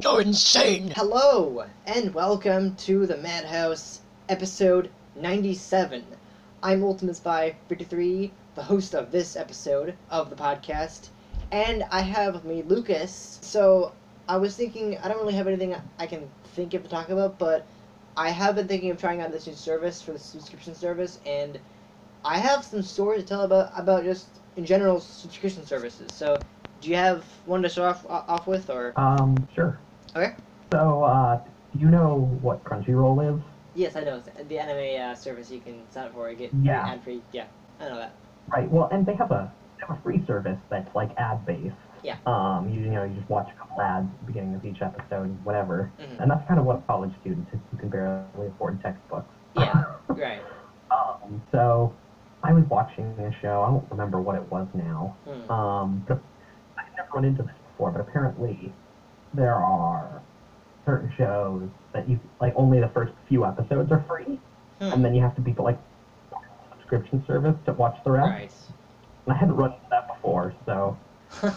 You're insane! Hello, and welcome to the Madhouse, episode 97. I'm Ultimate Spy 53, the host of this episode of the podcast, and I have with me Lucas. So, I was thinking, I don't really have anything I can think of to talk about, but I have been thinking of trying out this new service for the subscription service, and I have some stories to tell about just, in general, subscription services. So, do you have one to start off with, or? Sure. Okay. So, do you know what Crunchyroll is? Yes, I know. It's the anime service you can sign up for and get Yeah. ad-free. Yeah, I know that. Right. Well, and they have a free service that's like ad-based. Yeah. You just watch a couple ads at the beginning of each episode, whatever. Mhm. And that's kind of what college students who can barely afford textbooks. Yeah, right. So I was watching a show. I don't remember what it was now. But I've never run into this before. But apparently, there are certain shows that you like only the first few episodes are free, and then you have to be like subscription service to watch the rest. Right. And I hadn't run into that before, so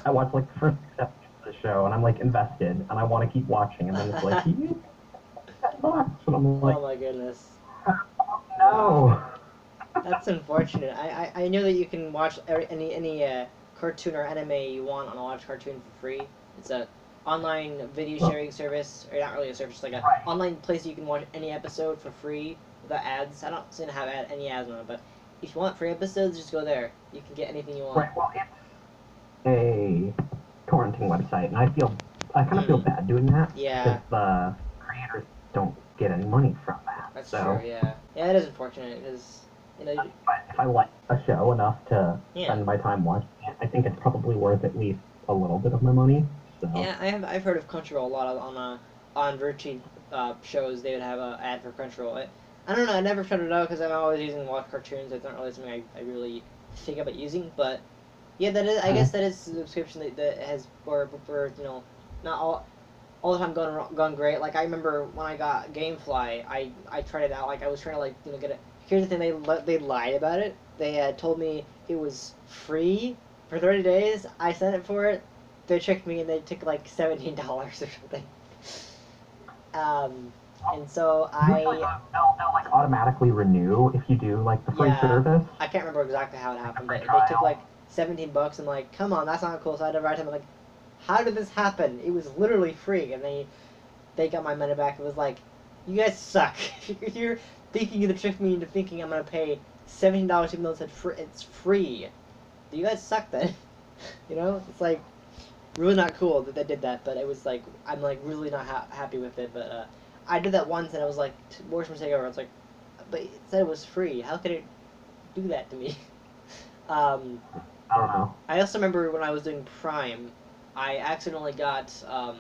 I watched like the first 6 episodes of the show, and I'm like invested, and I want to keep watching, and then it's like, you $10, and I'm like, Oh my goodness. no. That's unfortunate. I know that you can watch any cartoon or anime you want on a Watch Cartoon for free. It's a online video sharing service, or not really a service, like an online place you can watch any episode for free without ads. I don't seem to have any ads on it, but if you want free episodes, just go there. You can get anything you want. Right. Well, it's a torrenting website, and I kind of feel bad doing that. Yeah. Because the creators don't get any money from that. That's so, true, yeah. Yeah, it is unfortunate, because, you know... But if I like a show enough to Yeah. spend my time watching it, I think it's probably worth at least a little bit of my money. So. Yeah, I've heard of Crunchyroll a lot on Virtue shows. They would have an ad for Crunchyroll. I don't know. I never tried it out because I'm always using Watch Cartoons. It's not really something I really think about using. But yeah, that is. I guess that is a subscription that has for not all the time gone great. Like I remember when I got GameFly, I tried it out. Like I was trying to get it. Here's the thing: they lied about it. They told me it was free for 30 days. I signed up for it. They tricked me and they took like $17 or something. And so Usually they'll like automatically renew if you do like the free service. I can't remember exactly how it happened, but trial. they took like $17. I'm like, come on, that's not cool. So I had to write to them like, how did this happen? It was literally free, and they got my money back. It was like, you guys suck. You're thinking you tricked me into thinking I'm gonna pay $17 even though it's free. You guys suck then. You know, it's like. Really not cool that they did that, but it was like, I'm like really not happy with it, but I did that once and I was like, worst mistake ever. I was like, but it said it was free. How could it do that to me? I don't know. I also remember when I was doing Prime, I accidentally got I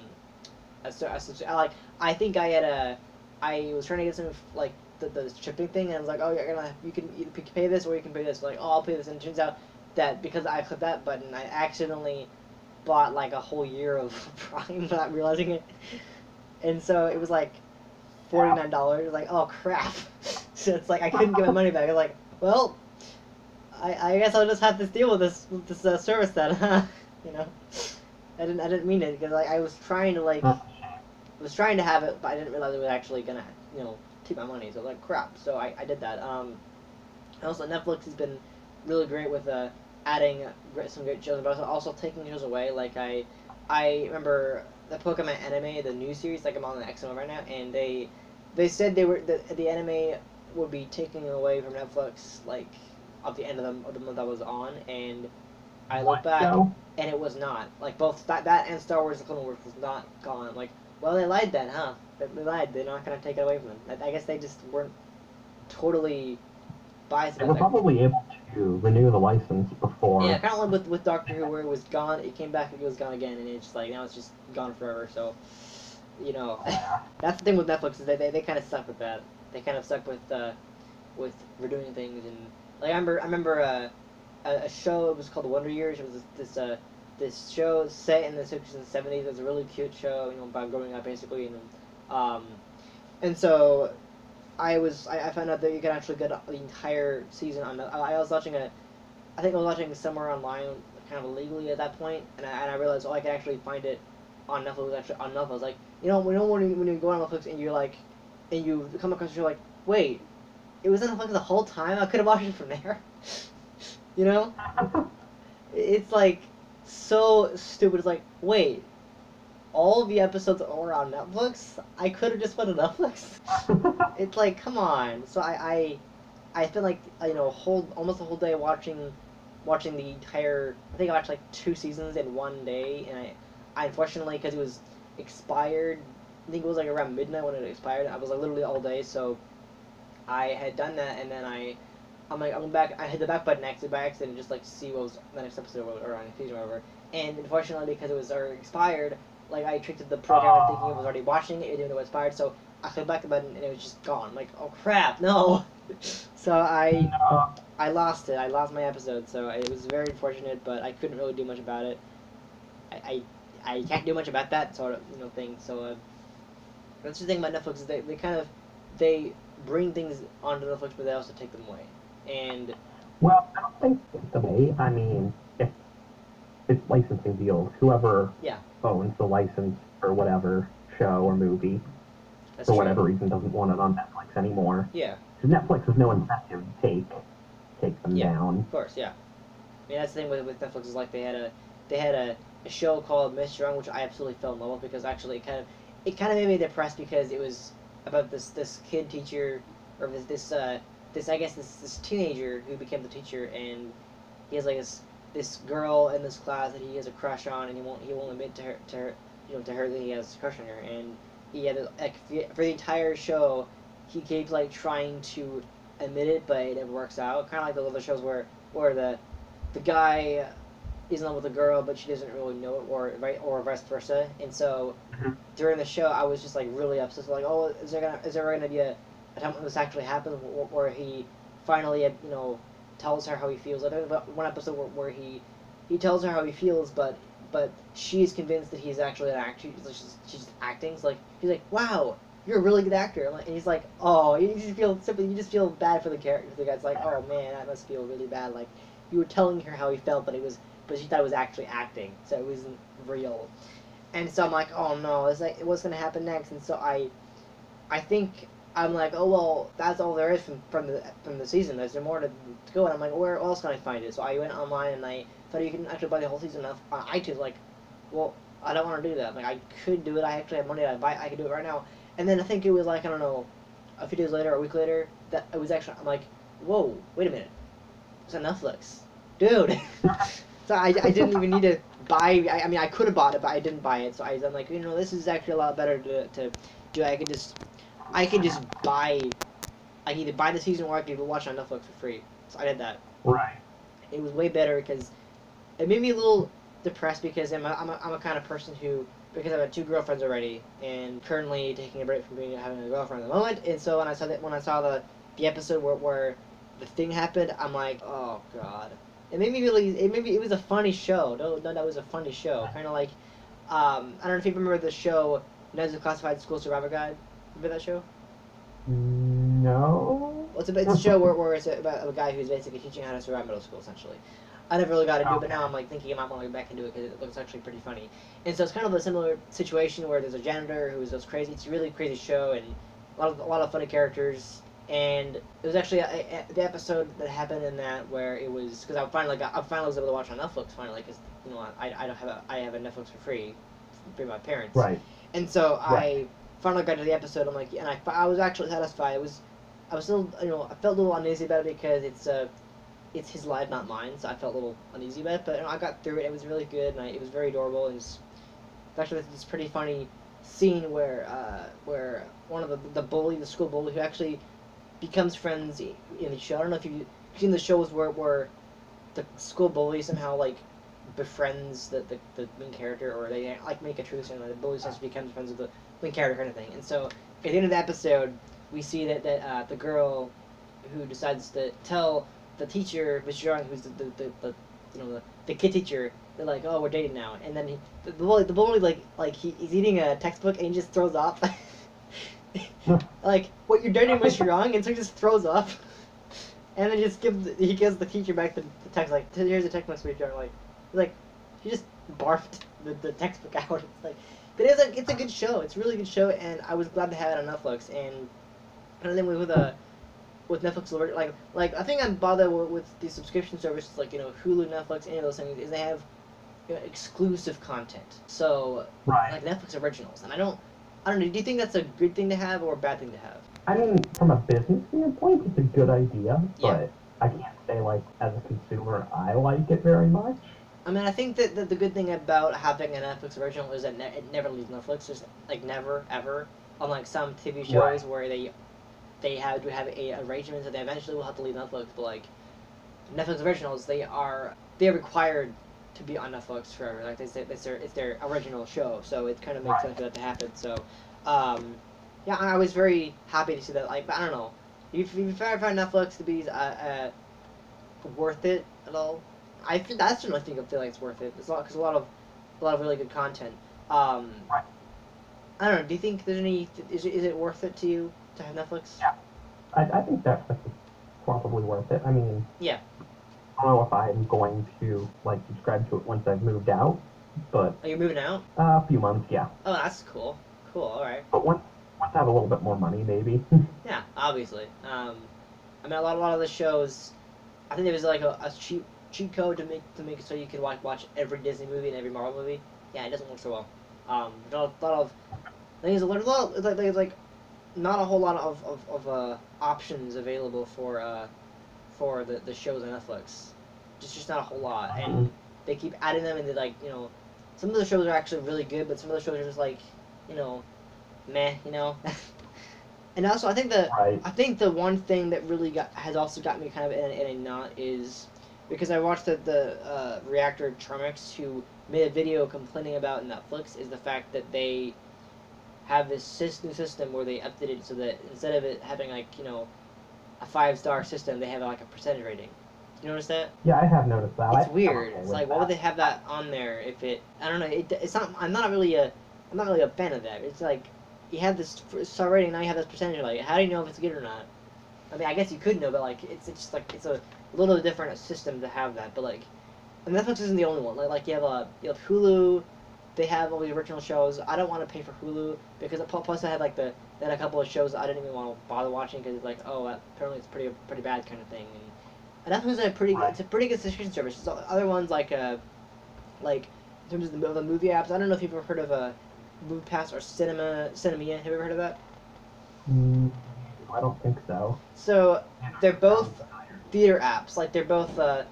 think I was trying to get some like the shipping thing, and I was like, oh, you can either pay this or you can pay this. Like, oh, I'll pay this, and it turns out that because I clicked that button, I accidentally bought like a whole year of Prime without realizing it, and so it was like $49. Like, oh crap! So it's like I couldn't get my money back. I was like, well, I guess I'll just have to deal with this service then, huh? You know, I didn't mean it because like I was trying to have it, but I didn't realize it was actually gonna keep my money. So I was like, crap. So I did that. Also Netflix has been really great with adding some great shows, but also taking shows away. Like I remember the Pokemon anime, the new series. Like I'm on the XM right now, and they said the anime would be taken away from Netflix like at the end of the month I was on, and I look back and it was not. Like both that and Star Wars: The Clone Wars was not gone. Like, well, they lied then, huh? They lied. They're not gonna take it away from them. I guess they just weren't totally biased. They were probably able to renew the license before. Yeah, kind of like with Doctor Who, where it was gone, it came back, it was gone again, and it's just like now it's just gone forever. So, that's the thing with Netflix is they kind of suck with that. They kind of suck with redoing things, and like I remember a show. It was called Wonder Years. It was this show set in the 60s and 70s. It was a really cute show, about growing up basically, and so. I found out that you can actually get the entire season on. I was watching I think I was watching somewhere online, kind of illegally at that point, and I realized I could actually find it on Netflix, actually on Netflix. Like, when you go on Netflix and you're like, and you come across, you're like, wait, it was on Netflix the whole time? I could have watched it from there. You know? It's like so stupid. It's like, wait, all the episodes are on Netflix? I could have just went to Netflix. It's like, come on. So I feel like, almost the whole day watching the entire. I think I watched like 2 seasons in one day, and I unfortunately, because it was expired. I think it was like around midnight when it expired. I was like literally all day, so I had done that, and then I'm like, I'm back. I hit the back button by accident, just like to see what was the next episode or on season or whatever. And unfortunately, because it was already expired, like I tricked the program thinking it was already watching it, even though it was expired. So I clicked back the button and it was just gone. I'm like, oh crap, no. So I lost it. I lost my episode. So it was very unfortunate, but I couldn't really do much about it. I can't do much about that sort of thing. So that's the thing about Netflix is they bring things onto Netflix, but they also take them away. And well, I don't think it's the way. I mean, it's licensing deals. Whoever owns the license for whatever show or movie, for whatever reason, doesn't want it on Netflix anymore. Yeah. Because Netflix has no incentive to take them down. Of course, yeah. I mean, that's the thing with Netflix is like they had a show called Mr. Young, which I absolutely fell in love with because actually it kind of made me depressed because it was about this kid teacher or this teenager who became the teacher, and he has like this girl in this class that he has a crush on, and he won't admit to her that he has a crush on her, and he had for the entire show he keeps like trying to admit it, but it never works out. Kind of like those other shows where the guy is in love with a girl, but she doesn't really know it, or vice versa. And so during the show, I was just like really upset. So, like, oh, is there gonna be a time when this actually happens, where he finally tells her how he feels? Like, there's one episode where he tells her how he feels, but she's convinced that he's actually an actor. She's just acting. So, like, she's like, wow, you're a really good actor. And he's like, oh, you just feel bad for the character. The guy's like, oh man, that must feel really bad. Like, you were telling her how he felt, but she thought it was actually acting, so it wasn't real. And so I'm like, oh no, it's like, what's gonna happen next? And so I think I'm like, oh well, that's all there is from the season. There's more to go, and I'm like, where else can I find it? So I went online and I thought you can actually buy the whole season on iTunes. Like, well, I don't want to do that. Like, I could do it. I actually have money. I could do it right now. And then I think it was like, I don't know, a few days later, a week later, that it was actually. I'm like, whoa, wait a minute, it's on Netflix, dude. So I didn't even need to buy. I mean, I could have bought it, but I didn't buy it. So I'm like, this is actually a lot better to do. I can just buy. I can either buy the season or I can watch it on Netflix for free. So I did that. Right. It was way better because it made me a little depressed because I'm a kind of person who, because I've had 2 girlfriends already and currently taking a break from having a girlfriend at the moment. And so when I saw the episode where the thing happened, I'm like, oh god. It made me it was a funny show. No, that was a funny show. Kind of like, I don't know if you remember the show, Ned's Classified School Survivor Guide. Remember that show? No. Well, it's a show where it's about a guy who's basically teaching how to survive middle school, essentially. I never really got into it, but now I'm like thinking I might want to get back into it because it looks actually pretty funny. And so it's kind of a similar situation where there's a janitor who's just crazy. It's a really crazy show and a lot of funny characters. And it was actually the episode that happened in that where it was because I finally was able to watch on Netflix finally because I have a Netflix for free from my parents. Right. And so I finally got to the episode. I'm like, and I was actually satisfied. I was still I felt a little uneasy about it because it's his life, not mine. So I felt a little uneasy about it. But I got through it. It was really good and it was very adorable. And it's actually this pretty funny scene where one of the school bully who actually becomes friends in the show. I don't know if you've seen the shows where the school bully somehow like befriends the main character, or they like make a truce and the bully just becomes friends with the main character kind of thing. And so at the end of the episode, we see that the girl who decides to tell the teacher, Mr. Young, who's the kid teacher, they're like, oh, we're dating now. And then the bully like he's eating a textbook and he just throws up. Like, what, you're dating Mr. Young? And so he just throws up. And then he gives the teacher back the text, like, here's the text message, Mr. Young. Like, he just barfed the textbook out. It's like, but it's a good show. It's a really good show, and I was glad to have it on Netflix. And then with Netflix, like I think I'm bothered with these subscription services like Hulu, Netflix, any of those things is they have exclusive content. So like Netflix originals, and I don't know. Do you think that's a good thing to have or a bad thing to have? I mean, from a business standpoint, it's a good idea, but I can't say like as a consumer I like it very much. I mean, I think that the good thing about having a Netflix original is that it never leaves Netflix. Just like never ever. Unlike some TV shows where they have to have a arrangement that they eventually will have to leave Netflix, but like Netflix originals, they're required to be on Netflix forever. Like it's their original show, so it kind of makes sense for that to happen. So, yeah, I was very happy to see that. Like, but I don't know, if you found Netflix to be worth it at all, I certainly think I feel like it's worth it. It's a lot of really good content. I don't know. Do you think there's any? Is it worth it to you to have Netflix? Yeah, I think Netflix is probably worth it. I mean, yeah. I don't know if I'm going to like subscribe to it once I've moved out, but you're moving out? A few months, yeah. Oh, that's cool. Cool. All right. But once I have a little bit more money, maybe. Yeah, obviously. I mean, a lot of the shows. I think there was like a cheat code to make it so you could watch every Disney movie and every Marvel movie. Yeah, it doesn't work so well. There's a lot of things. There's like not a whole lot of options available for the shows on Netflix. Just not a whole lot, and they keep adding them, and they like some of the shows are actually really good, but some of the shows are just like meh, And also, I think the one thing that really has also got me kind of in a knot is because I watched the reactor Charmix, who made a video complaining about Netflix, is the fact that they have this new system where they updated it so that instead of it having like a 5-star system, they have like a percentage rating. You notice that? Yeah, I have noticed that. It's weird. It's like, why would they have that on there if it? I don't know. It's not. I'm not really a fan of that. It's like you have this star rating, now you have this percentage. Like, how do you know if it's good or not? I mean, I guess you could know, but like, it's just like it's a little different system to have that. But like, and Netflix isn't the only one. Like you have Hulu. They have all the original shows. I don't want to pay for Hulu because plus I had like they had a couple of shows that I didn't even want to bother watching because it's like, oh, apparently it's pretty bad kind of thing. And Netflix is it's a pretty good subscription service. So other ones like in terms of the movie apps, I don't know if you've ever heard of MoviePass or Cinemia. Have you ever heard of that? I don't think so. So they're both theater apps. Like they're both they're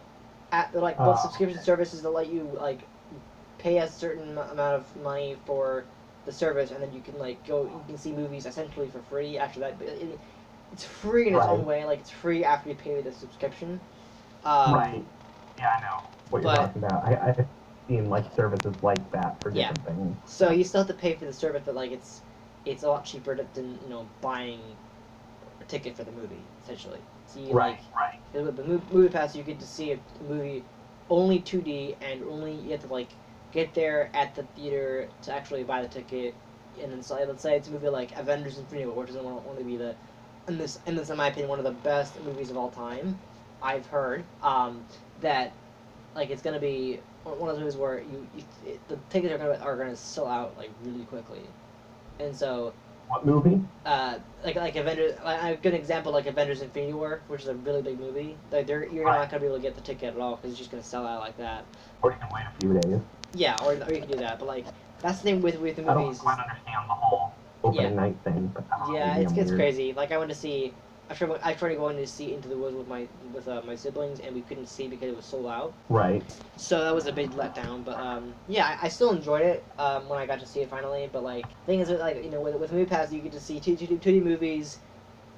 like both subscription services that let you like pay a certain amount of money for the service, and then you can you can see movies essentially for free after that. But it's free in its own way. Like it's free after you pay the subscription. Right. Yeah, I know what you're talking about. I've seen like services like that for different things. So you still have to pay for the service, but like it's a lot cheaper than buying a ticket for the movie essentially. So you with the MoviePass, you get to see a movie only 2D, and only you have to like get there at the theater to actually buy the ticket. And then so let's say it's a movie like Avengers: Infinity War, which is only be in this in my opinion one of the best movies of all time. I've heard that like it's gonna be one of those movies where the tickets are gonna sell out like really quickly, and so. What movie? Like Avengers. A good example, like Avengers: Infinity War, which is a really big movie. Like you're not gonna be able to get the ticket at all because it's just gonna sell out like that. Or you can wait a few days. Yeah, or you can do that. But like that's the thing with the movies. I don't quite understand the whole opening night thing. But it's crazy. Like I went to see. I tried going to see Into the Woods with my siblings, and we couldn't see because it was sold out. Right. So that was a big letdown. But yeah, I still enjoyed it when I got to see it finally. But like, the thing is, like with MoviePass, you get to see 2D movies,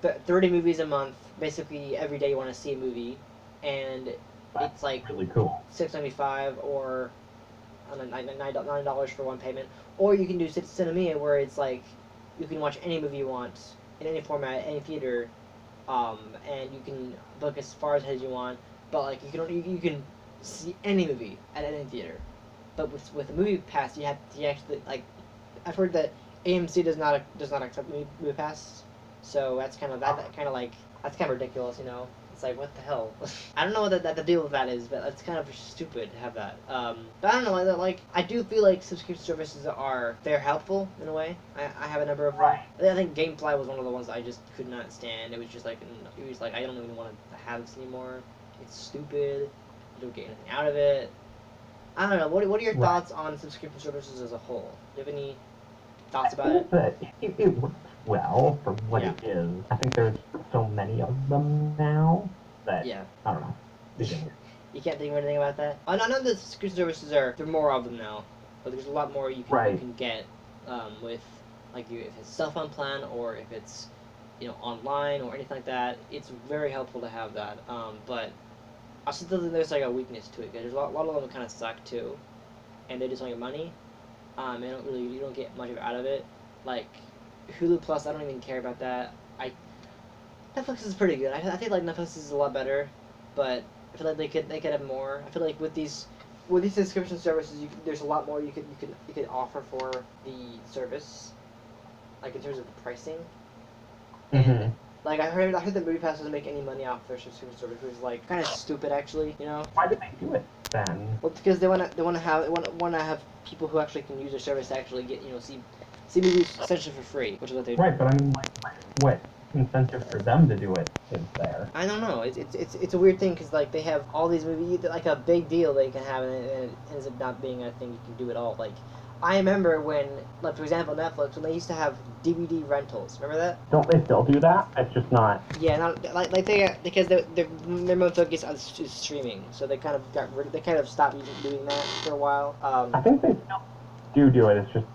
30 movies a month. Basically, every day you want to see a movie, and it's like really cool. $6.95 or $9 for one payment, or you can do Cinemia, where it's like you can watch any movie you want in any format, any theater. And you can book as far ahead as you want, but like you can see any movie at any theater. But with the MoviePass, you actually like I've heard that AMC does not accept MoviePass, so that's kind of ridiculous, It's like, what the hell? I don't know what the deal with that is, but it's kind of stupid to have that. But I don't know, like, I do feel like subscription services they're helpful in a way. I have a number of them. Right. I think GameFly was one of the ones I just could not stand. It was like, I don't even want to have this anymore. It's stupid. You don't get anything out of it. I don't know. What are your thoughts on subscription services as a whole? Do you have any thoughts about it? It works well for what it is. I think there's so many of them now that I don't know. You can't think of anything about that? I know the subscription services there are more of them now, but there's a lot more you can get with like if it's cell phone plan or if it's online or anything like that. It's very helpful to have that. But I still think there's like a weakness to it because there's a lot of them that kind of suck too, and they just want your money. You don't get much out of it. Like Hulu Plus, I don't even care about that. Netflix is pretty good. I think like Netflix is a lot better, but I feel like they could have more. I feel like with these subscription services, there's a lot more you could offer for the service, like in terms of the pricing. And like I heard that MoviePass doesn't make any money off their subscription service, which is like kind of stupid actually. Why did they do it then? Well, because they want to have people who actually can use their service to actually get see movies essentially for free, which is what they do. Right, but I mean, like, what incentive for them to do it is there? I don't know. It's a weird thing because like they have all these movies, like a big deal they can have, and it ends up not being a thing you can do at all. Like I remember when, like for example, Netflix, when they used to have DVD rentals. Remember that? Don't they still do that? It's just not. Yeah, not like they because their main focus is streaming, so they kind of stopped doing that for a while. I think they still do it. It's just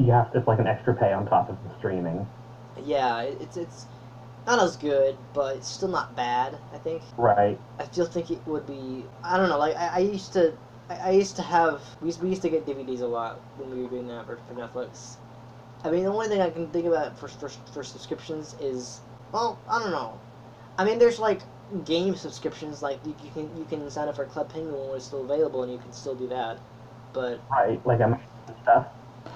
it's like an extra pay on top of the streaming. Yeah, it's not as good, but it's still not bad, I think. Right. I still think it would be. I don't know. Like we used to get DVDs a lot when we were doing that for Netflix. I mean, the only thing I can think about for subscriptions is, well, I don't know. I mean, there's like game subscriptions, like you can sign up for Club Penguin when it's still available, and you can still do that. But right, like Amazon stuff.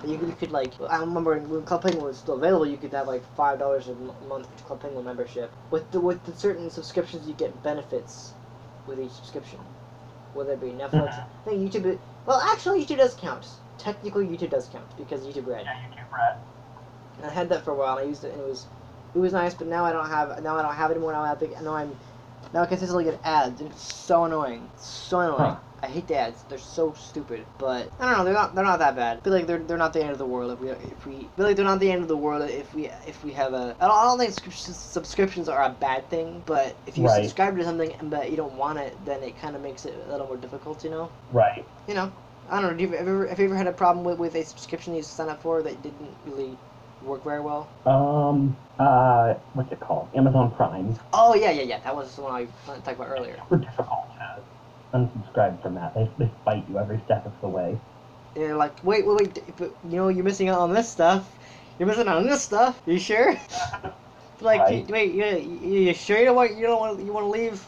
You could like, I remember when Club Penguin was still available, you could have like $5 a month for Club Penguin membership. With the certain subscriptions, you get benefits with each subscription, whether it be Netflix. I think YouTube. Well, actually, YouTube does count. Technically, YouTube does count because YouTube Red. Yeah, YouTube Red. And I had that for a while. And I used it, and it was nice. But now I don't have it anymore. Now I consistently get ads, and it's so annoying. It's so annoying. Huh. I hate the ads. They're so stupid. But I don't know. They're not that bad. I feel like they're not the end of the world if we feel like they're not the end of the world if we have a. I don't think subscriptions are a bad thing. But if you subscribe to something but you don't want it, then it kind of makes it a little more difficult. Right. I don't know. Have you ever had a problem with a subscription you signed up for that didn't really work very well? What's it called? Amazon Prime. Oh yeah. That was the one I talked about earlier. Super difficult to unsubscribe from that. They fight you every step of the way. They're like, wait, but, you're missing out on this stuff. You're missing out on this stuff. You sure? Like, right. Wait, you sure you want to leave?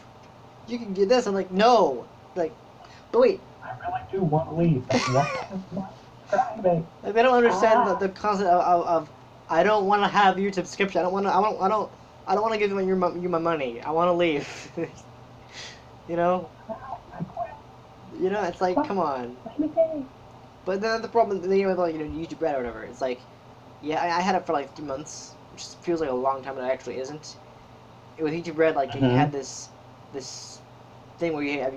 You can get this. I'm like, no. Like, but wait. I really do want to leave. That's what subscribing. Like, they don't understand the concept of I don't want to have your subscription. I don't want to give you my money. I want to leave. It's like, come on. But then the problem, with YouTube Red or whatever, it's like, yeah, I had it for like 3 months, which feels like a long time, but it actually isn't. With YouTube Red, like, you had this thing where you have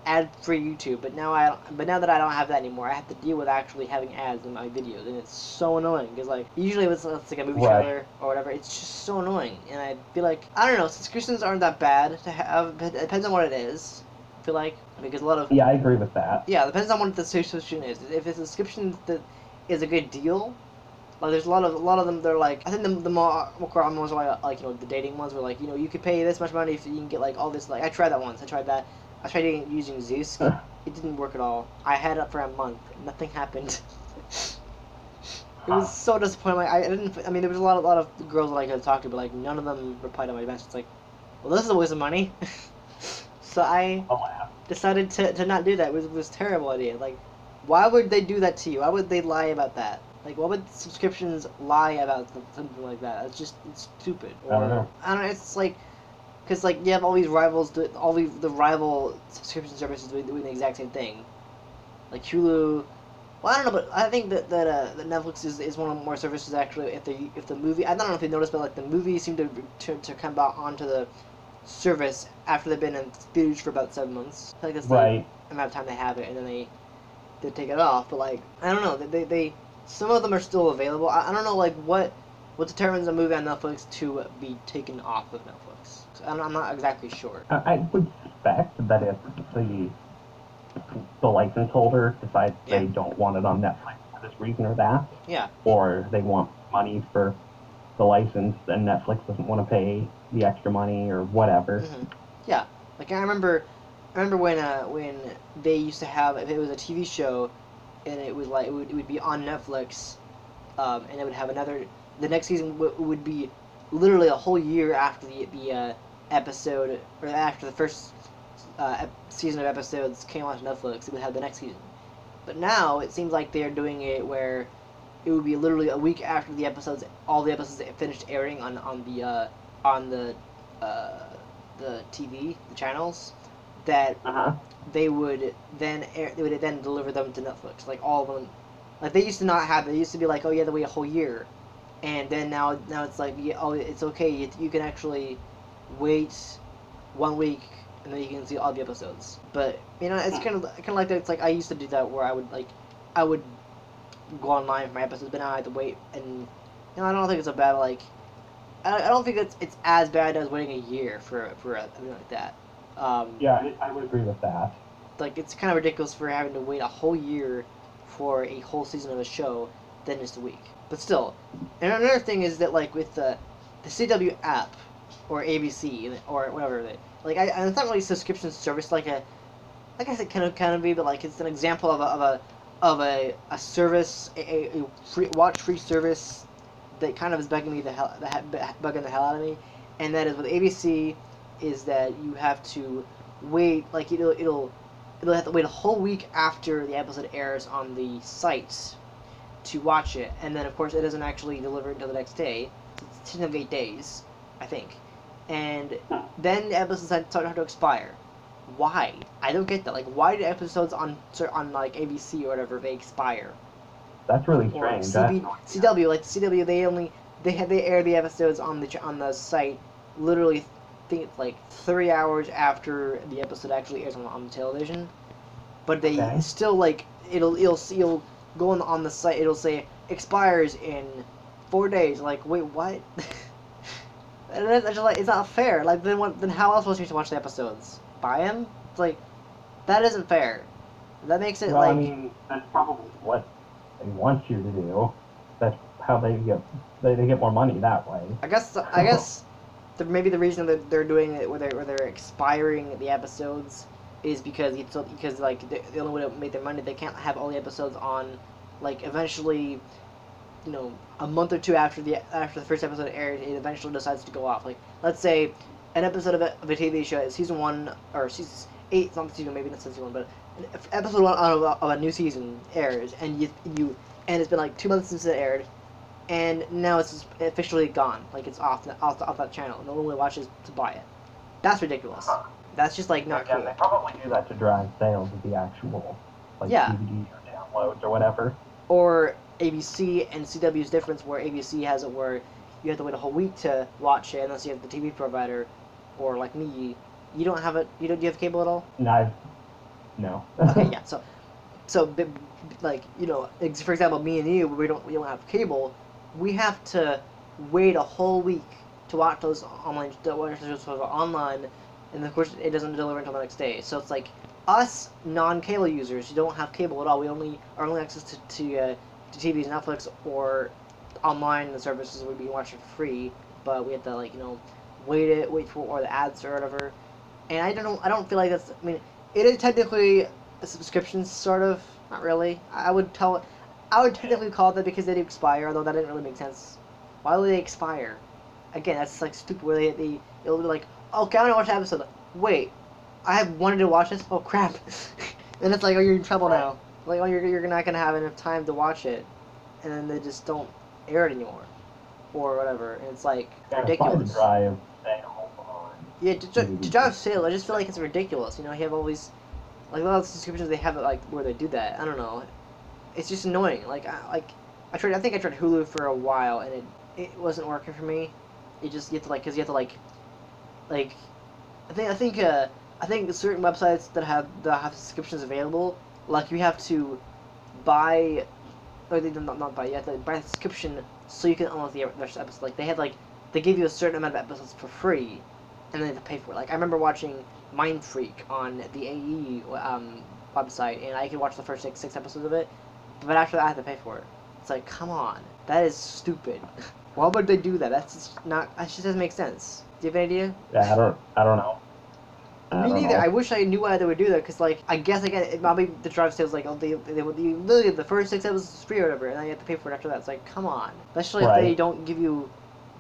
ad-free YouTube, but now that I don't have that anymore, I have to deal with actually having ads in my videos, and it's so annoying, because, like, usually it's like a movie trailer or whatever, it's just so annoying, and I feel like, I don't know, subscriptions aren't that bad to have, but it depends on what it is, I feel like, because a lot of... Yeah, I agree with that. Yeah, it depends on what the subscription is. If it's a subscription that is a good deal, like, there's a lot of them, they're like, I think the more common ones are like, the dating ones where, like, you could pay this much money if you can get, like, all this, like, I tried that once, I tried using Zeus. It didn't work at all. I had it for a month. Nothing happened. It was so disappointing. I mean, there was a lot of girls that I could talk to, but like none of them replied to my message. It's like, well, this is a waste of money. So I decided to not do that. It was a terrible idea. Like, why would they do that to you? Why would they lie about that? Like, why would subscriptions lie about something like that? It's stupid. I don't know. It's like, Because like you have all these rivals, all the rival subscription services doing the exact same thing. Like Hulu. Well, I don't know, but I think that Netflix is one of the more services actually. If the movie, I don't know if you noticed, but like the movies seem to come out onto the service after they've been in theaters for about 7 months. I think that's the amount of time they have it, and then they take it off. But like I don't know, they some of them are still available. I don't know like what determines a movie on Netflix to be taken off of Netflix. So I'm not exactly sure. I would suspect that if the license holder decides they don't want it on Netflix for this reason or that, or they want money for the license and Netflix doesn't want to pay the extra money or whatever. Mm-hmm. Yeah, like I remember when they used to have, if it was a TV show and it was like it would be on Netflix, and it would have the next season would be literally a whole year after the episode, or after the first season of episodes came onto Netflix, it would have the next season. But now it seems like they're doing it where it would be literally a week after all the episodes finished airing on the TV, the channels, that they would then deliver them to Netflix, like all of them. Like they used to not have it. They used to be like, oh, you have to wait a whole year, and then now it's like, oh, it's okay. You can actually wait 1 week, and then you can see all the episodes. But it's kind of like that. It's like I used to do that where I would go online for my episodes, but now I have to wait, and I don't think it's a bad like. I don't think it's as bad as waiting a year for something like that. Yeah, I would agree with that. Like it's kind of ridiculous for having to wait a whole year for a whole season of a show than just a week. But still, and another thing is that like with the CW app or ABC or whatever, it's not really a subscription service like I guess it kind of be, but like it's an example of a service, a free service that kind of is bugging the hell out of me, and that is with ABC is that you have to wait, like it'll have to wait a whole week after the episode airs on the site to watch it, and then of course it doesn't actually deliver until the next day. It's 10 of 8 days, I think, and then the episodes start to expire. Why? I don't get that. Like, why do episodes on like ABC or whatever they expire? That's really strange. CW, they air the episodes on the site literally, I think it's like 3 hours after the episode actually airs on the television. But they still like you'll go on the site, it'll say expires in 4 days. Like, wait, what? And it's just like, it's not fair. Like then how else was you to watch the episodes? Buy them? It's like that isn't fair. That makes it I mean, that's probably what they want you to do. That's how they get more money that way. I guess maybe the reason that they're doing it where they're expiring the episodes is because like the only way to make their money, they can't have all the episodes on, like eventually, a month or two after the first episode aired, it eventually decides to go off. Like let's say an episode of a TV show, season 1 or season 8, it's not season 1, maybe not season 1, but episode 1 of a new season airs, and and it's been like 2 months since it aired, and now it's officially gone. Like it's off that channel. No one really watches to buy it. That's ridiculous. That's just like not cool. They probably do that to drive sales of the actual DVDs or downloads or whatever. Or ABC and CW's difference, where ABC has it where you have to wait a whole week to watch it unless you have the TV provider, or like me, you don't have it. Do you have cable at all? No. Okay, yeah. So like for example, me and you, we don't have cable. We have to wait a whole week to watch those online and of course it doesn't deliver until the next day. So it's like us non-cable users who don't have cable at all. We only access to TVs, Netflix, or online the services we'd be watching for free, but we have to wait for or the ads or whatever. And I don't feel like that's. I mean, it is technically a subscription, sort of. Not really. I would technically call it that because they do expire, although that didn't really make sense. Why would they expire? Again, that's like stupid. Where it'll be like, okay, I want to watch the episode. Wait, I have wanted to watch this. Oh crap! And it's like, oh, you're in trouble now. Like, oh, you're not gonna have enough time to watch it, and then they just don't air it anymore, or whatever. And it's like ridiculous. Drive sales on Yeah, to drive sales, I just feel like it's ridiculous. You know, you have all these, like a lot of subscriptions they have it like where they do that. I don't know. It's just annoying. I think I tried Hulu for a while and it wasn't working for me. It just you have to like, cause you have to like, I think certain websites that have subscriptions available, like you have to buy, or they not buy. You have to buy a subscription so you can unlock the episodes. Like they give you a certain amount of episodes for free, and then you have to pay for it. Like I remember watching Mind Freak on the AE website, and I could watch the first six episodes of it, but after that I had to pay for it. It's like, come on, that is stupid. Why would they do that? That's just not. That just doesn't make sense. Do you have an idea? Yeah, I don't know. Me neither. I wish I knew why they would do that, because, like, I guess, again, it probably the drive sales, like, they would literally the first 6 episodes free or whatever, and then you have to pay for it after that. It's like, come on. Especially if they don't give you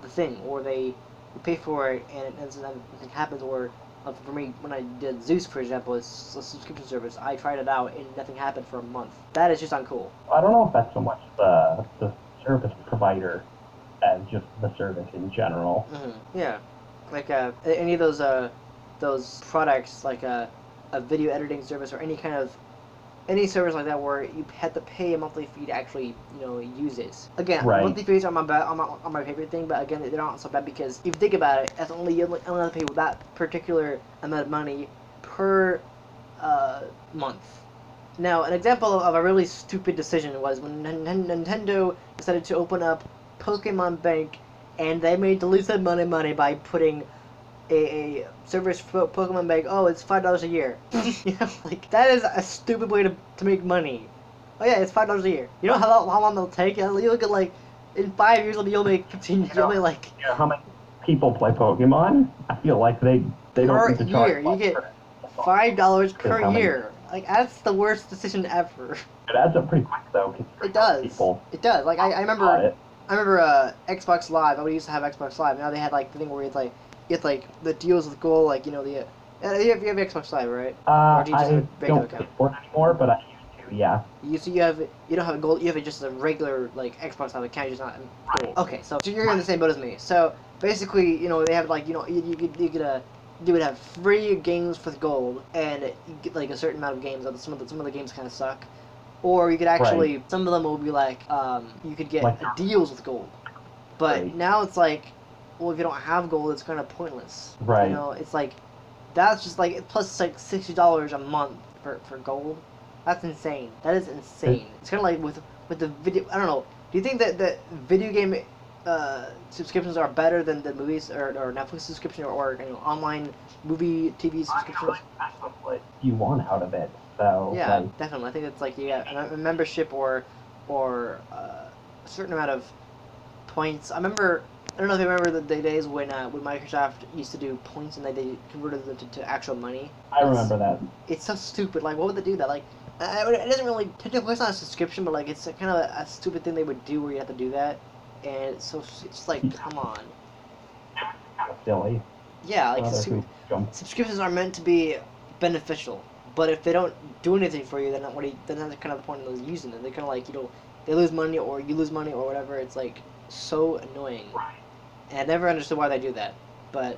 the thing, or you pay for it and nothing happens, or for me, when I did Zeus, for example, it's a subscription service, I tried it out and nothing happened for a month. That is just uncool. I don't know if that's so much the service provider as just the service in general. Mm-hmm. Yeah. Like, any of those products, like a video editing service or any service like that where you have to pay a monthly fee to actually, use it. Again, monthly fees are my favorite thing, but again, they're not so bad because if you think about it, that's you only have to pay that particular amount of money per month. Now, an example of a really stupid decision was when Nintendo decided to open up Pokemon Bank, and they made the least amount of money by putting a service for Pokemon Bank. Oh, it's $5 a year. Like that is a stupid way to make money. Oh yeah, it's $5 a year. You know how long it'll take? You look at like in 5 years you'll make 15. You'll make like. You know how many people play Pokemon? I feel like they don't need to charge. Per year, you get $5 per year. Like that's the worst decision ever. It adds up pretty quick though. It does. It does. Like I remember. I remember Xbox Live. I used to have Xbox Live. Now they had like the thing where you get like the deals with gold, like you have Xbox Live, right? Or do you just have a regular account? I don't anymore, but I used to. Yeah. You don't have a gold. You have just a regular like Xbox Live account. You're just not gold. Okay, so you're in the same boat as me. So basically, they have like you would have free games with gold, and you get like a certain amount of games. Some of the games kind of suck. Or you could actually, some of them will be like, you could get deals with gold. But now it's like, well, if you don't have gold, it's kind of pointless. Right. It's like, that's just like, plus it's like $60 a month for gold. That's insane. That is insane. It's kind of like with the video, I don't know. Do you think that video game subscriptions are better than the movies or Netflix subscription or online movie, TV subscriptions? That's what you want out of it. So, yeah, definitely. I think it's like you get a membership or a certain amount of points. I don't know if you remember the days when Microsoft used to do points and they converted them to actual money. I remember that. It's so stupid. Like, what would they do that? Like, it doesn't really technically it's not a subscription, but like it's kind of a stupid thing they would do where you have to do that, and it's like, come on. Kind of silly. Yeah, like subscriptions are meant to be beneficial. But if they don't do anything for you, then that's kind of the point of using them. They're kind of like, they lose money or you lose money or whatever. It's like so annoying. Right. And I never understood why they do that. But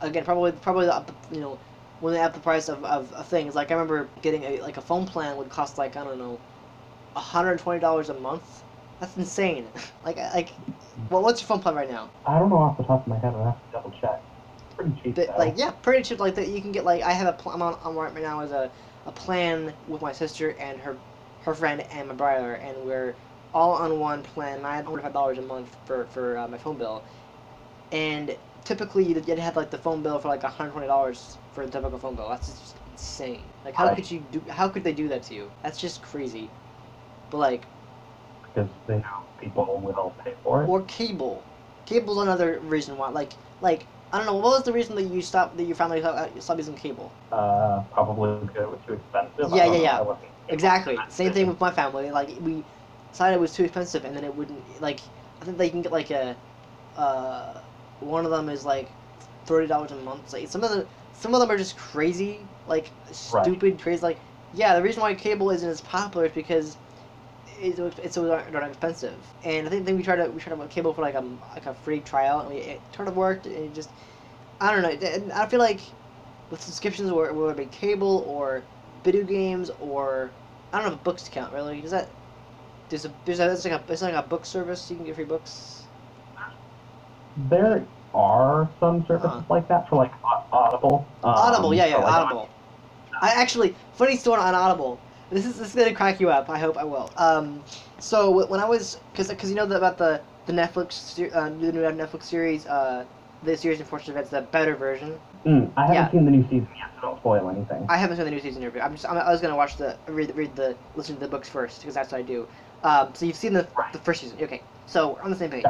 again, probably when they up the price of things. Like I remember getting a phone plan would cost like, I don't know, $120 a month. That's insane. What's your phone plan right now? I don't know off the top of my head. I'll have to double check. Pretty cheap, pretty cheap. Like that, you can get like I have I'm right now as a plan with my sister and her friend and my brother, and we're all on one plan. I had $45 a month for my phone bill, and typically you'd have like the phone bill for like $120 for the typical phone bill. That's just insane. Like how could they do that to you? That's just crazy. But like because they know people will pay for it. Or cable. Cable's another reason why. Like I don't know, what was the reason that your family stopped using cable? Probably because it was too expensive. Yeah. Exactly. Same thing with my family. Like, we decided it was too expensive, and then it wouldn't, like, I think they can get, like, one of them is, like, $30 a month. Like, some of them are just crazy, like, stupid, crazy. Like, yeah, the reason why cable isn't as popular is because it's so darn expensive. And I think we tried to cable for like a free trial, and it sort of worked. And it just, I don't know. I feel like with subscriptions, whether it be cable or video games or I don't know if books count really. Does that it's like a book service you can get free books. There are some services like that for like Audible. Audible, yeah, like, Audible. I actually funny story on Audible. This is gonna crack you up. I hope I will. So when I was because you know about the Netflix the new Netflix series the series Unfortunate Events, the better version. I haven't seen the new season yet, so don't spoil anything. I haven't seen the new season yet. I was gonna watch listen to the books first because that's what I do. So you've seen the first season, okay? So we're on the same page.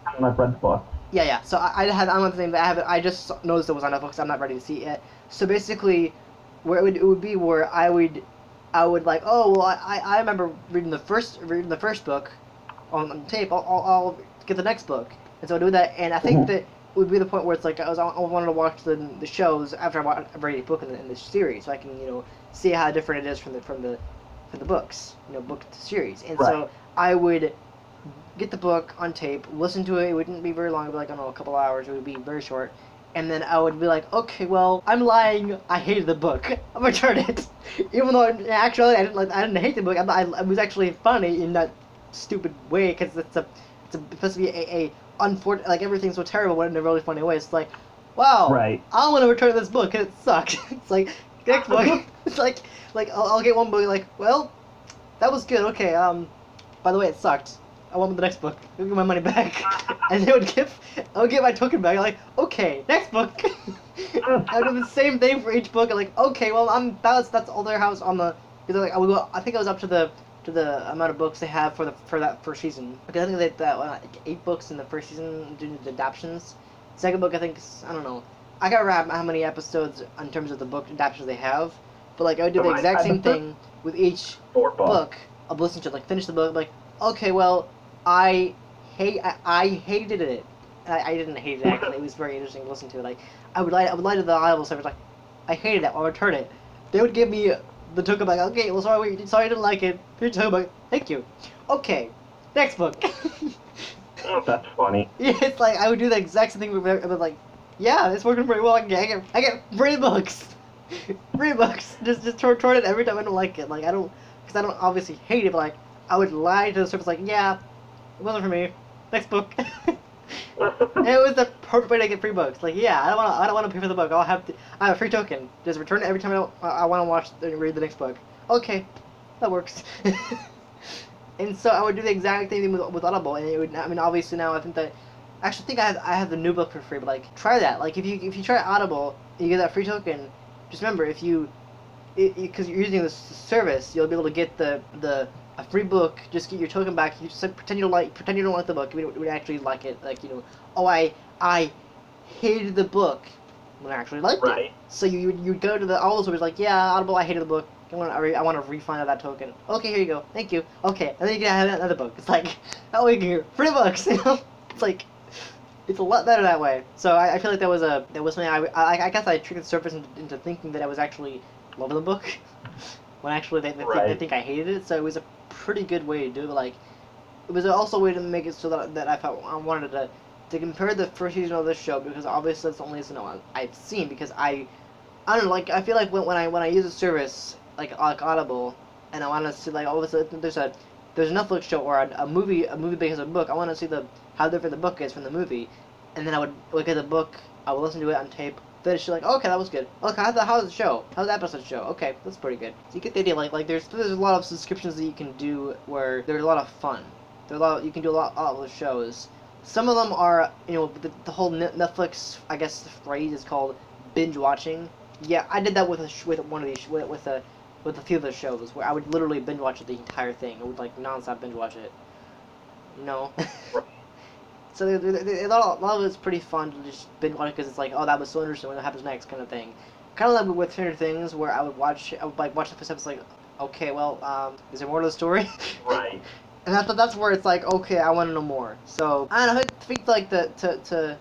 I've read the book. Yeah. So I'm on the same. I just noticed it was on Netflix. I'm not ready to see it yet. So basically, where it would be where I would like, oh well, I remember reading the first book on tape. I'll get the next book, and so I do that. And I think that would be the point where it's like I wanted to watch the shows after I've read a book in the series, so I can see how different it is from the books, book to series. And so I would get the book on tape, listen to it. It wouldn't be very long. It'd be like, I don't know, a couple hours. It would be very short. And then I would be like, okay, well, I'm lying. I hated the book. I'm gonna return it, even though actually I didn't hate the book. It was actually funny in that stupid way because it's supposed to be a unfortunate, like everything's so terrible, but in a really funny way. It's like, wow, I want to return this book because it sucks. It's like next book. It's like I'll get one book like, well, that was good. Okay, by the way, it sucked. I want the next book. I'll get my money back. And I would get my token back. I'm like, okay, next book. I would do the same thing for each book. I'm like, okay, well, that's all their house on the. Because like I think I was up to the amount of books they have for that first season. Because I think that 8 books in the first season doing the adaptions. Second book, I think I don't know. I gotta wrap how many episodes in terms of the book adaptions they have. But like I would do the exact same thing with each book. I'll listen to finish the book. Like, okay, well, I hated it. I didn't hate it actually. It was very interesting to listen to. Like I would lie to the Audible service like, I hated that. I'll return it. They would give me the token back. Okay, well sorry I didn't like it. Here's your token back. Thank you. Okay, next book. Oh, that's funny. Yeah, it's like I would do the exact same thing with like, yeah, it's working pretty well. I get free books. Free books. Just return it every time I don't like it. Like I don't obviously hate it, but like I would lie to the service like, yeah, it wasn't for me. Next book. And it was the perfect way to get free books. Like, yeah, I don't want to pay for the book. I have a free token. Just return it every time I want to watch and read the next book. Okay, that works. And so I would do the exact same thing with Audible, and it would. I mean, obviously now I think I have the new book for free. But like, try that. Like, if you try Audible, you get that free token. Just remember, because you're using this service, you'll be able to get a free book. Just get your token back. You just pretend you don't like the book. We would actually like it. Like, oh, I hated the book. When I actually liked it. So you'd go to the Audible service like, yeah, Audible, I hated the book. I want a refund of that token. Okay, here you go. Thank you. Okay, and then you can have another book. It's like, oh, you can get free books. It's like, it's a lot better that way. So I feel like that was something I guess I tricked the service into thinking that I was actually loving the book, when actually they think I hated it. So it was a pretty good way to do it. Like, it was also a way to make it so that I felt I wanted to compare the first season of this show, because obviously that's the only season I've seen, because I don't know, like, I feel like when I use a service like Audible, and I want to see, like, oh, there's a Netflix show or a movie based on a book, I want to see how different the book is from the movie, and then I would look at the book, I would listen to it on tape, finish it, like, okay, that was good. Okay, how's the show? How's the episode show? Okay, that's pretty good. So you get the idea, like there's a lot of subscriptions that you can do where they're a lot of fun. You can do a lot of the shows. Some of them are, the whole Netflix, I guess the phrase is called binge watching. Yeah, I did that with one of these, with a few of the shows, where I would literally binge watch the entire thing. I would, like, non-stop binge watch it. So a lot of it's pretty fun to just binge watch, because it's like, oh, that was so interesting, what happens next, kind of thing. Kind of like with Stranger Things, where I would watch the first episode, like, okay, well, is there more to the story? Right. And that's where it's like, okay, I want to know more. So I don't know, I think like to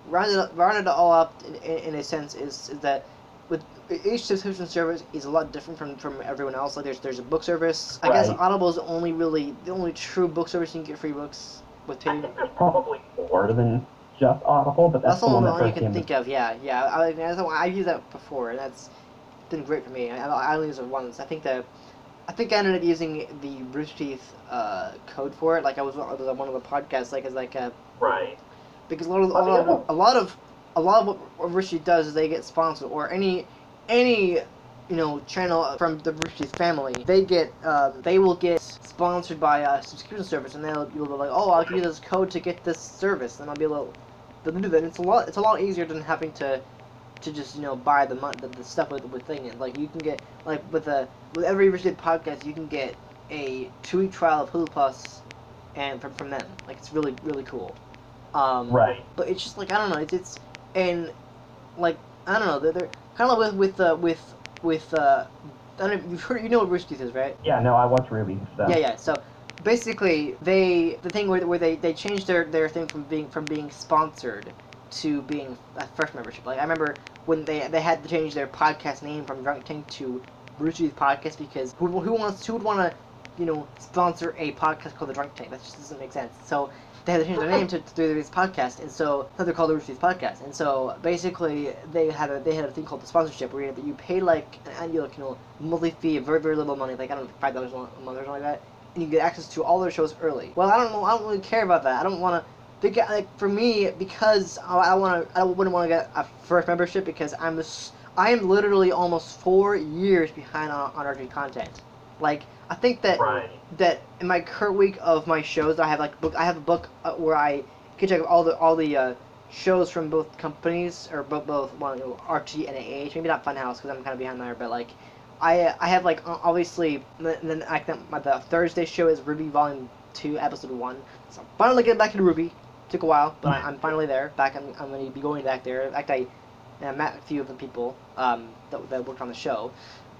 round it all up in a sense is that with each subscription service is a lot different from everyone else. Like there's a book service. I guess Audible is the only true book service you can get free books with paid. I think there's probably more than just Audible, but that's the one that you first can came. think of. Yeah. I've used that before, and that's been great for me. I only used it once. I think I ended up using the Rooster Teeth code for it. Like I was on one of the podcasts, like as like a Right. because a lot of what Rooster Teeth does is they get sponsored, or any channel from the Rooster Teeth family, they will get sponsored by a subscription service, and you'll be like, oh, I'll give you this code to get this service, and I'll be able to do that. It's a lot easier than having to just buy the stuff with thing. Like you can get like with every Rooster Teeth podcast, you can get a 2-week trial of Hulu Plus, and from them, like it's really really cool. Right. But it's just like I don't know, it's and like I don't know, they're kind of with I don't know, you know what Rooster Teeth is, right? Yeah, no, I watch Ruby. So. Yeah. So basically, the thing where they changed their thing from being sponsored to being a first membership. Like I remember when they had to change their podcast name from Drunk Tank to Rooster Teeth Podcast, because who would want to sponsor a podcast called the Drunk Tank? That just doesn't make sense. So they had to change their name to this podcast, and so now they're called the Rooster Teeth Podcast. And so basically, they had a thing called the sponsorship, where you pay like an annual monthly fee of very very little money, like I don't know, $5 a month or something like that, and you get access to all their shows early. Well, I don't really care about that. I don't want to. For me, because I wouldn't want to get a first membership, because I am literally almost 4 years behind on RPG content. Like I think that that in my current week of my shows, I have a book where I can check all the shows from both companies, or both RT and AH. Maybe not Funhouse, because I'm kind of behind there, but like I have like obviously then the Thursday show is Ruby Volume 2 Episode 1. So I'm finally getting back into Ruby. Took a while, but I'm finally there. Back, I'm going to be going back there. In fact, I met a few of the people that worked on the show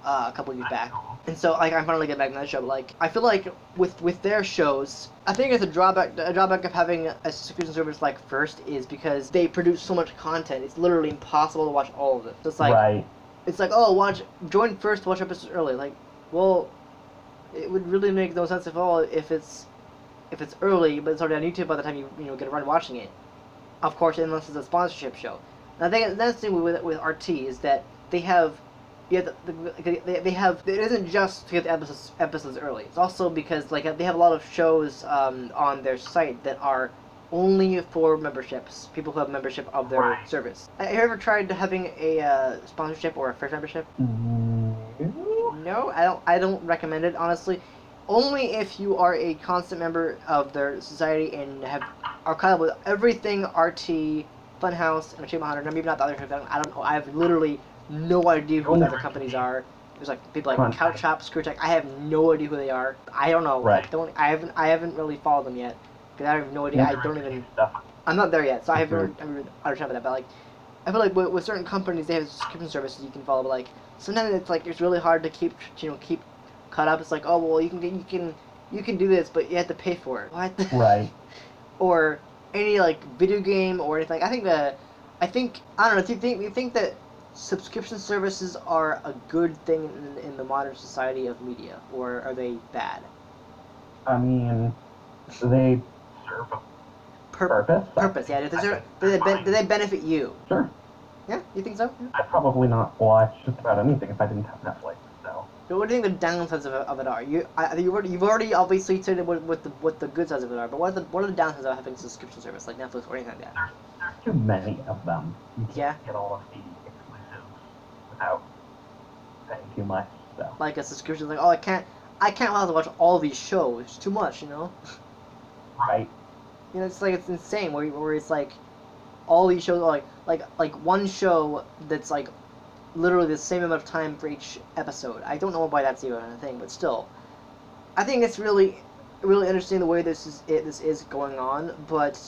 a couple of years back, and so like I'm finally getting back on that show. But like I feel like with their shows, I think it's a drawback of having a subscription service like First is because they produce so much content. It's literally impossible to watch all of it. So it's like it's like, oh, join First to watch episodes early. Like, well, it would really make no sense if it's early, but it's already on YouTube by the time you get around watching it. Of course, unless it's a sponsorship show. And I think that's the thing with RT is that they have, they have. It isn't just to get the episodes early. It's also because like they have a lot of shows on their site that are only for memberships. People who have membership of their service. Have you ever tried having a sponsorship or a first membership? No, I don't recommend it, honestly. Only if you are a constant member of their society and are kind of with everything RT, Funhouse, and Achievement Hunter. Maybe not the other shows. I don't know. I have literally no idea who the other companies are. There's like people like Couch Shop, Screwtech. I have no idea who they are. I don't know. Right. I haven't really followed them yet because I have no idea. I'm not there yet, so I haven't understand about that. But like, I feel like with certain companies they have subscription services you can follow. But like sometimes it's really hard to keep caught up. It's like, oh well, you can do this, but you have to pay for it. What? Right. Or any like video game or anything. I think I don't know. Do you think that subscription services are a good thing in the modern society of media, or are they bad? I mean, they serve a purpose. Purpose, yeah. Do they benefit you? Sure. Yeah, you think so? Yeah. I'd probably not watch just about anything if I didn't have Netflix. So. But what do you think the downsides of it are? You've already obviously said what the good sides of it are, but what are the downsides of having a subscription service like Netflix or anything like that? There's too many of them. You can't get all of the exclusives without paying too much. So. Like a subscription, like, oh, I can't allow to watch all these shows. It's too much, Right. It's like it's insane where it's like all these shows are like one show that's like literally the same amount of time for each episode. I don't know why that's even a thing, but still, I think it's really, really interesting the way this is going on. But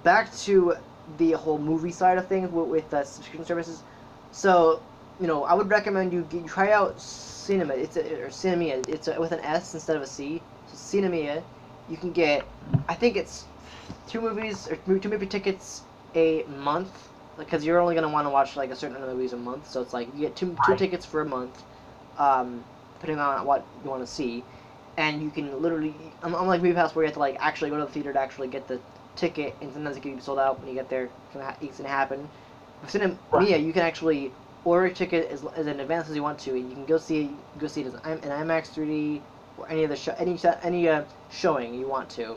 back to the whole movie side of things with subscription services. So, I would recommend you try out Cinema. Or Cinemia. It's with an S instead of a C. So Cinemia, you can get, I think it's 2 movie tickets a month. Because you're only going to want to watch like a certain number of movies a month, so it's like you get two tickets for a month, depending on what you want to see, and you can literally, unlike Movie Pass where you have to like actually go to the theater to actually get the ticket, and sometimes it can be sold out when you get there. It's gonna happen. With Cinemia, you can actually order a ticket as in advance as you want to, and you can go see it as an IMAX 3D or any of the any showing you want to.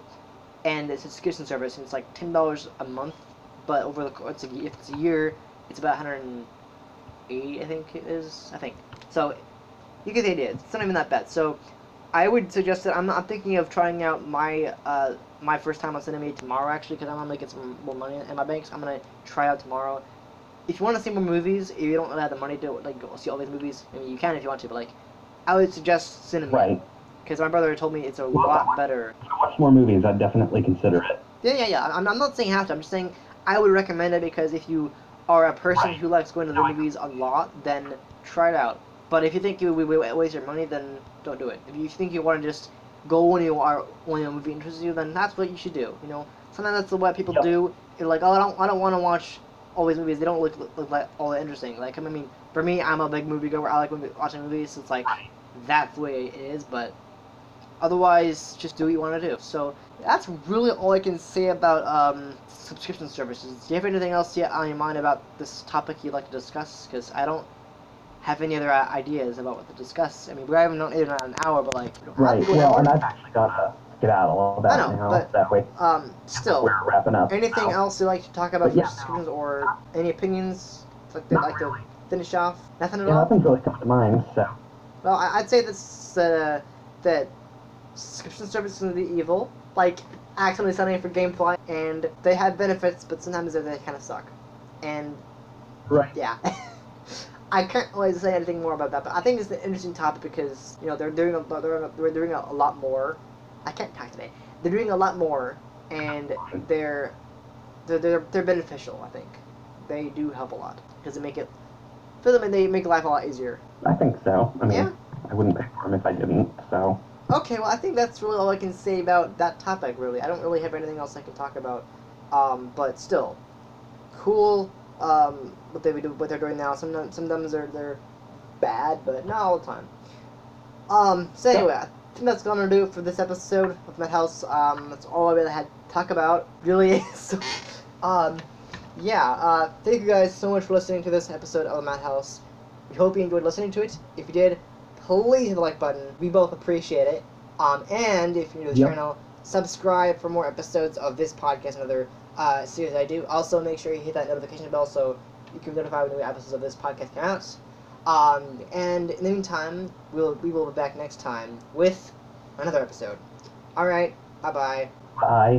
And it's a subscription service, and it's like $10 a month, but over the course, if it's a year, it's about 180, I think it is. I think so. You get the idea. It's not even that bad. So, I would suggest that I'm thinking of trying out my my first time on Cinemia tomorrow, actually, because I'm gonna get some more money in my bank. So I'm gonna try out tomorrow. If you want to see more movies, if you don't really have the money to like go see all these movies, I mean you can if you want to, but like I would suggest Cinemia. Right. Because my brother told me it's a lot better. If you watch more movies, I'd definitely consider it. Yeah. I'm not saying have to. I'm just saying I would recommend it because if you are a person who likes going to the movies a lot, then try it out. But if you think you would waste your money, then don't do it. If you think you want to just go when a movie interests you, then that's what you should do. You know, sometimes that's what people do. You're like, oh, I don't want to watch all these movies. They don't look like all that interesting. Like, I mean, for me, I'm a big moviegoer. I like watching movies. So it's like that's the way it is. But otherwise, just do what you want to do. So that's really all I can say about subscription services. Do you have anything else yet on your mind about this topic you'd like to discuss? Because I don't have any other ideas about what to discuss. I mean, we haven't done it in an hour, but like... Right, well, and I've actually got to get out a little bit now, but, that way still, we're wrapping up. Anything else you'd like to talk about for subscriptions, or any opinions like to finish off? Nothing at all? Yeah, nothing's really come to mind, so... Well, I'd say that subscription services can be evil, like accidentally signing for GameFly, and they have benefits, but sometimes they kind of suck. And... Right. Yeah. I can't really say anything more about that, but I think it's an interesting topic because they're doing a lot more. I can't talk today. They're doing a lot more, and they're beneficial. I think they do help a lot because they make life a lot easier. I think so. I mean, yeah. I wouldn't pay for them if I didn't. So. Okay, well, I think that's really all I can say about that topic. Really, I don't really have anything else I can talk about. But still, cool. What they're doing now. Sometimes they're bad, but not all the time. So anyway, I think that's gonna do it for this episode of Madhouse. That's all I really had to talk about, really. So, yeah. Thank you guys so much for listening to this episode of Madhouse. We hope you enjoyed listening to it. If you did, please hit the like button. We both appreciate it. And if you're new to the channel, subscribe for more episodes of this podcast and other series I do. Also, make sure you hit that notification bell so you can be notified when new episodes of this podcast come out. And in the meantime, we will be back next time with another episode. Alright, bye-bye. Bye.